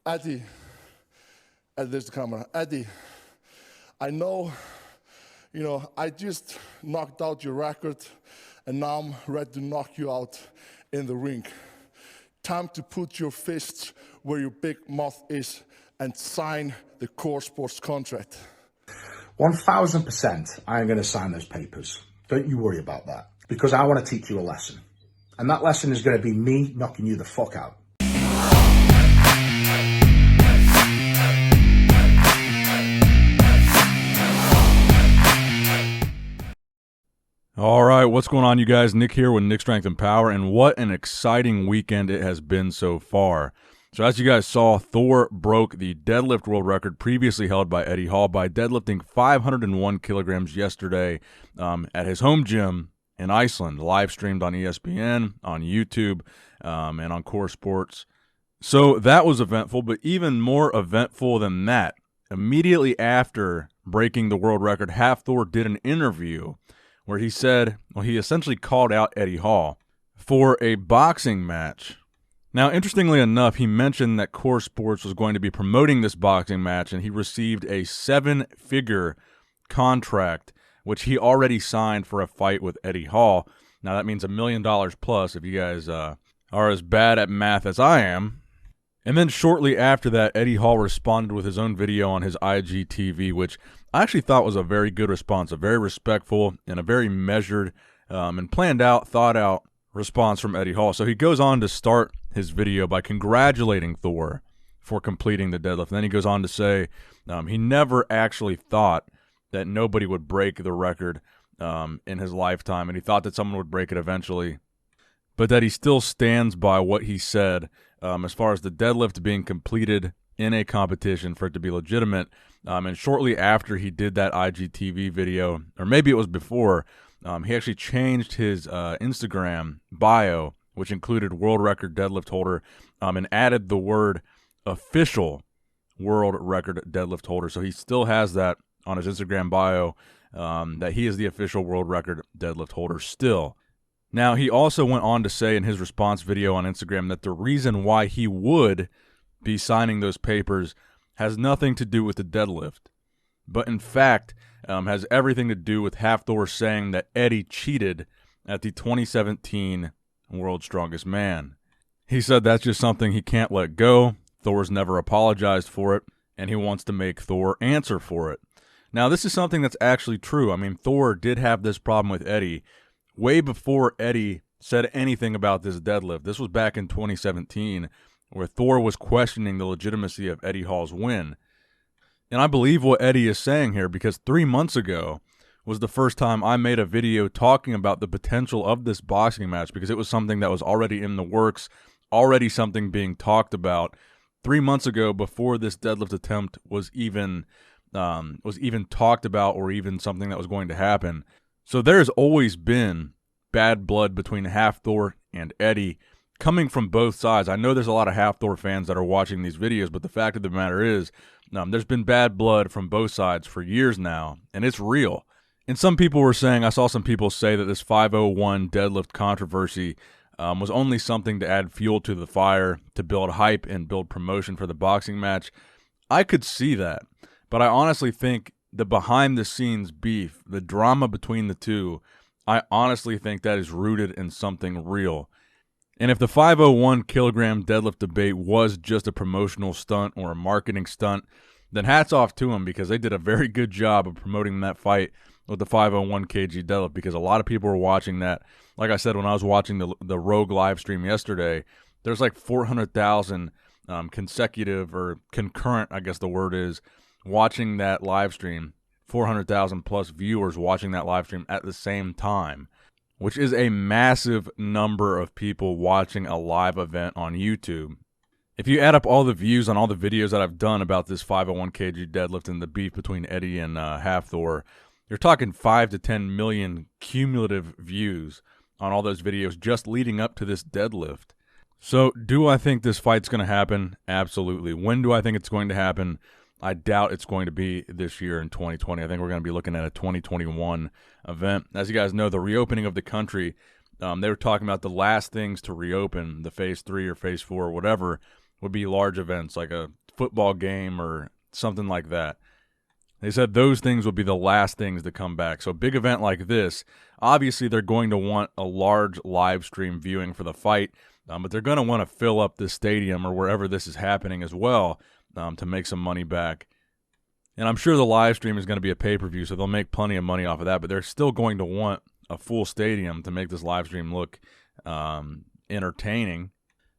Eddie, there's the camera. Eddie, I know, I just knocked out your record, and now I'm ready to knock you out in the ring. Time to put your fists where your big mouth is and sign the core sports contract. 1000% I am going to sign those papers. Don't you worry about that. Because I want to teach you a lesson. And that lesson is going to be me knocking you the fuck out. All right, what's going on, you guys? Nick here with Nick Strength and Power, and what an exciting weekend it has been so far. So as you guys saw, Thor broke the deadlift world record previously held by Eddie Hall by deadlifting 501 kilograms yesterday at his home gym in Iceland, live streamed on ESPN, on YouTube, and on Core Sports. So that was eventful, but even more eventful than that, immediately after breaking the world record, Hafthor did an interview where he said, he essentially called out Eddie Hall for a boxing match. Now, interestingly enough, he mentioned that Core Sports was going to be promoting this boxing match, and he received a 7-figure contract, which he already signed for a fight with Eddie Hall. Now, that means $1 million plus if you guys are as bad at math as I am. And then shortly after that, Eddie Hall responded with his own video on his IGTV, which I actually thought was a very good response, a very respectful and a very measured and planned out, thought out response from Eddie Hall. So he goes on to start his video by congratulating Thor for completing the deadlift. And then he goes on to say he never actually thought that nobody would break the record in his lifetime, and he thought that someone would break it eventually, but that he still stands by what he said as far as the deadlift being completed in a competition for it to be legitimate. And shortly after he did that IGTV video, or maybe it was before, he actually changed his Instagram bio, which included world record deadlift holder, and added the word official world record deadlift holder. So he still has that on his Instagram bio, that he is the official world record deadlift holder still. Now, he also went on to say in his response video on Instagram that the reason why he would be signing those papers has nothing to do with the deadlift, but in fact has everything to do with Hafthor saying that Eddie cheated at the 2017 World's Strongest Man. He said that's just something he can't let go. Thor's never apologized for it, and he wants to make Thor answer for it. Now, this is something that's actually true. I mean, Thor did have this problem with Eddie way before Eddie said anything about this deadlift. This was back in 2017, where Thor was questioning the legitimacy of Eddie Hall's win. And I believe what Eddie is saying here, because 3 months ago was the first time I made a video talking about the potential of this boxing match, because it was something that was already in the works, already something being talked about 3 months ago, before this deadlift attempt was even talked about, or even something that was going to happen. So there's always been bad blood between Hafthor and Eddie, coming from both sides. I know there's a lot of Hafthor fans that are watching these videos, but the fact of the matter is, there's been bad blood from both sides for years now, and it's real. And some people were saying, I saw some people say that this 501 deadlift controversy was only something to add fuel to the fire, to build hype and build promotion for the boxing match. I could see that, but I honestly think the behind-the-scenes beef, the drama between the two, I honestly think that is rooted in something real. And if the 501 kilogram deadlift debate was just a promotional stunt or a marketing stunt, then hats off to them, because they did a very good job of promoting that fight with the 501 kg deadlift, because a lot of people were watching that. Like I said, when I was watching the Rogue live stream yesterday, there's like 400,000 consecutive, or concurrent, I guess the word is, watching that live stream. 400,000 plus viewers watching that live stream at the same time, which is a massive number of people watching a live event on YouTube. If you add up all the views on all the videos that I've done about this 501 kg deadlift and the beef between Eddie and Hafthor, you're talking 5 to 10 million cumulative views on all those videos just leading up to this deadlift. So do I think this fight's going to happen? Absolutely. When do I think it's going to happen? I doubt it's going to be this year in 2020. I think we're going to be looking at a 2021 event. As you guys know, the reopening of the country, they were talking about the last things to reopen, the phase 3 or phase 4 or whatever, would be large events like a football game or something like that. They said those things would be the last things to come back. So a big event like this, obviously they're going to want a large live stream viewing for the fight, but they're going to want to fill up this stadium or wherever this is happening as well to make some money back. And I'm sure the live stream is going to be a pay-per-view, so they'll make plenty of money off of that, but they're still going to want a full stadium to make this live stream look entertaining.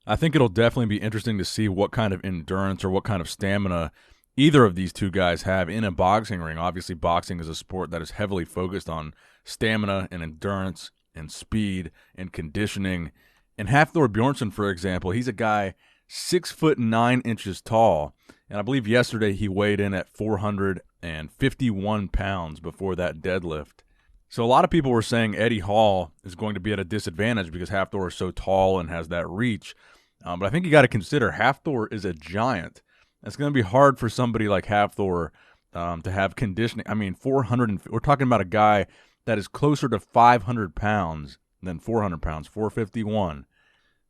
I think it'll definitely be interesting to see what kind of endurance or what kind of stamina either of these two guys have in a boxing ring. Obviously, boxing is a sport that is heavily focused on stamina and endurance and speed and conditioning. And Hafthor Bjornsson, for example, he's a guy 6'9" tall, and I believe yesterday he weighed in at 451 pounds before that deadlift. So a lot of people were saying Eddie Hall is going to be at a disadvantage because Hafthor is so tall and has that reach. But I think you got to consider Hafthor is a giant. It's going to be hard for somebody like Hafthor to have conditioning. I mean, we're talking about a guy that is closer to 500 pounds than 400 pounds, 451.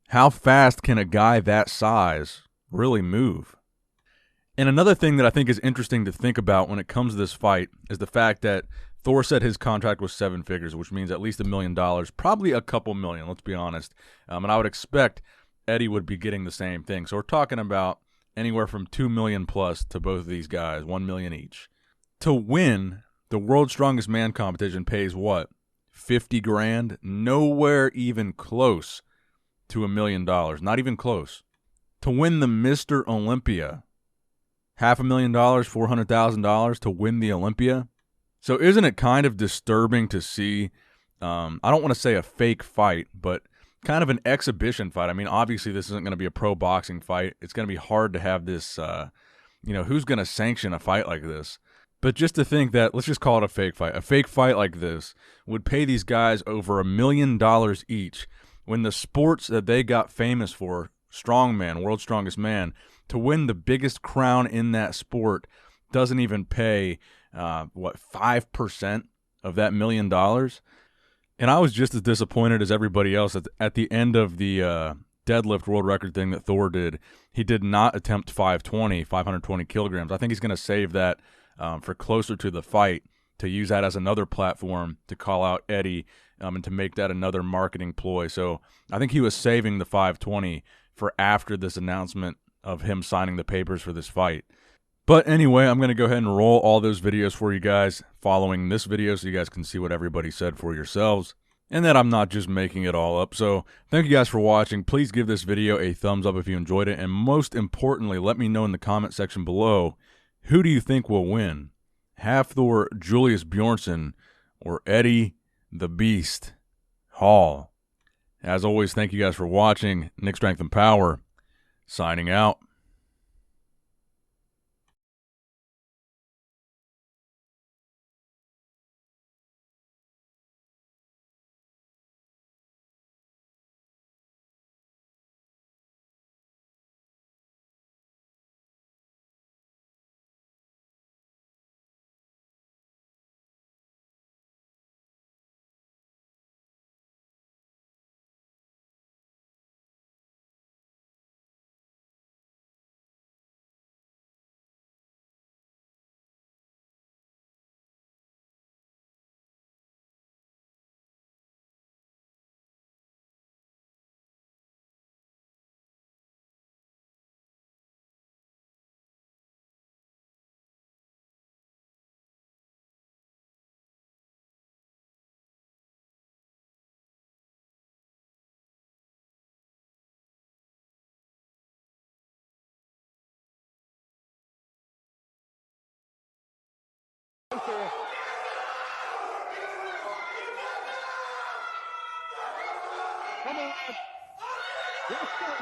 How fast can a guy that size really move? And another thing that I think is interesting to think about when it comes to this fight is the fact that Thor said his contract was 7 figures, which means at least $1 million, probably a couple million, let's be honest. And I would expect Eddie would be getting the same thing. So we're talking about anywhere from $2 million plus to both of these guys, $1 million each. To win the World's Strongest Man competition pays what? 50 grand? Nowhere even close to $1 million. Not even close. To win the Mr. Olympia, $500,000, $400,000 to win the Olympia. So isn't it kind of disturbing to see, I don't want to say a fake fight, but kind of an exhibition fight? I mean, obviously this isn't going to be a pro boxing fight. It's going to be hard to have this, who's going to sanction a fight like this? But just to think that, let's just call it a fake fight. A fake fight like this would pay these guys over $1 million each when the sports that they got famous for, strongman, world's strongest man, to win the biggest crown in that sport doesn't even pay, 5% of that $1 million? And I was just as disappointed as everybody else at the end of the deadlift world record thing that Thor did. He did not attempt 520 kilograms. I think he's going to save that for closer to the fight, to use that as another platform to call out Eddie and to make that another marketing ploy. So I think he was saving the 520 for after this announcement of him signing the papers for this fight. But anyway, I'm going to go ahead and roll all those videos for you guys following this video so you guys can see what everybody said for yourselves, and that I'm not just making it all up. So thank you guys for watching. Please give this video a thumbs up if you enjoyed it, and most importantly, let me know in the comment section below, who do you think will win? Hafthor Julius Bjornsson or Eddie the Beast Hall? As always, thank you guys for watching. Nick Strength and Power, signing out. Come on. Let's go.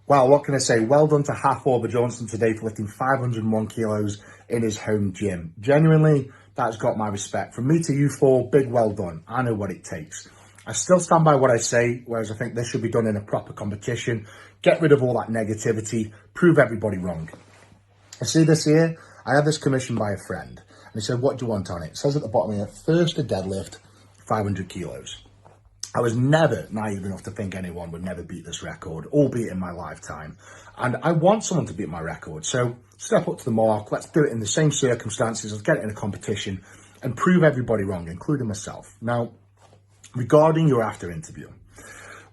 Well, what can I say? Well done to Hafthor Bjornsson today for lifting 501 kilos in his home gym. Genuinely, that's got my respect. From me to you four, big well done. I know what it takes. I still stand by what I say, whereas I think this should be done in a proper competition. Get rid of all that negativity. Prove everybody wrong. I see this here. I had this commissioned by a friend. And he said, what do you want on it? It says at the bottom here, first a deadlift, 500 kilos. I was never naive enough to think anyone would never beat this record, albeit in my lifetime. And I want someone to beat my record. So step up to the mark. Let's do it in the same circumstances. Let's get it in a competition and prove everybody wrong, including myself. Now, regarding your after interview,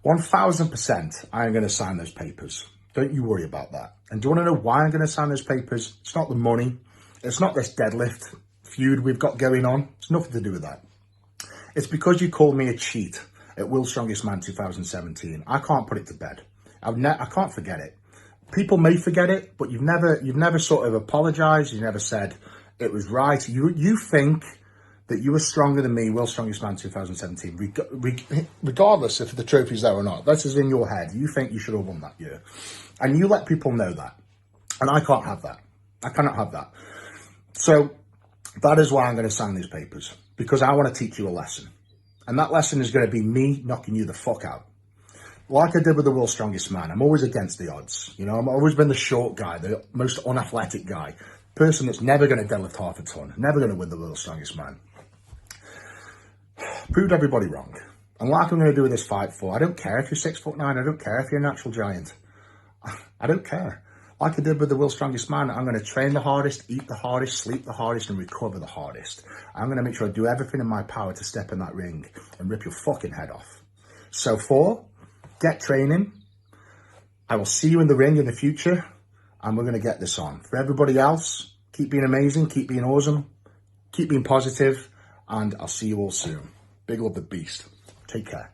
1000% I am going to sign those papers. Don't you worry about that. And do you want to know why I'm going to sign those papers? It's not the money. It's not this deadlift feud we've got going on. It's nothing to do with that. It's because you called me a cheat at World's Strongest Man 2017. I can't put it to bed. I can't forget it. People may forget it, but you've never sort of apologized. You never said it was right. You think that you were stronger than me, World's Strongest Man 2017, regardless if the trophy's there or not. That's in your head. You think you should have won that year. And you let people know that. And I can't have that. I cannot have that. So that is why I'm going to sign these papers, because I want to teach you a lesson. And that lesson is going to be me knocking you the fuck out. Like I did with the World's Strongest Man, I'm always against the odds. You know, I've always been the short guy, the most unathletic guy, person that's never going to deadlift half a ton, never going to win the World's Strongest Man. Proved everybody wrong. And like I'm going to do with this fight for, I don't care if you're 6'9", I don't care if you're a natural giant. I don't care. Like I did with the World's Strongest Man, I'm going to train the hardest, eat the hardest, sleep the hardest, and recover the hardest. I'm going to make sure I do everything in my power to step in that ring and rip your fucking head off. So for, get training. I will see you in the ring in the future, and we're going to get this on. For everybody else, keep being amazing, keep being awesome, keep being positive, and I'll see you all soon. Big love, the beast. Take care.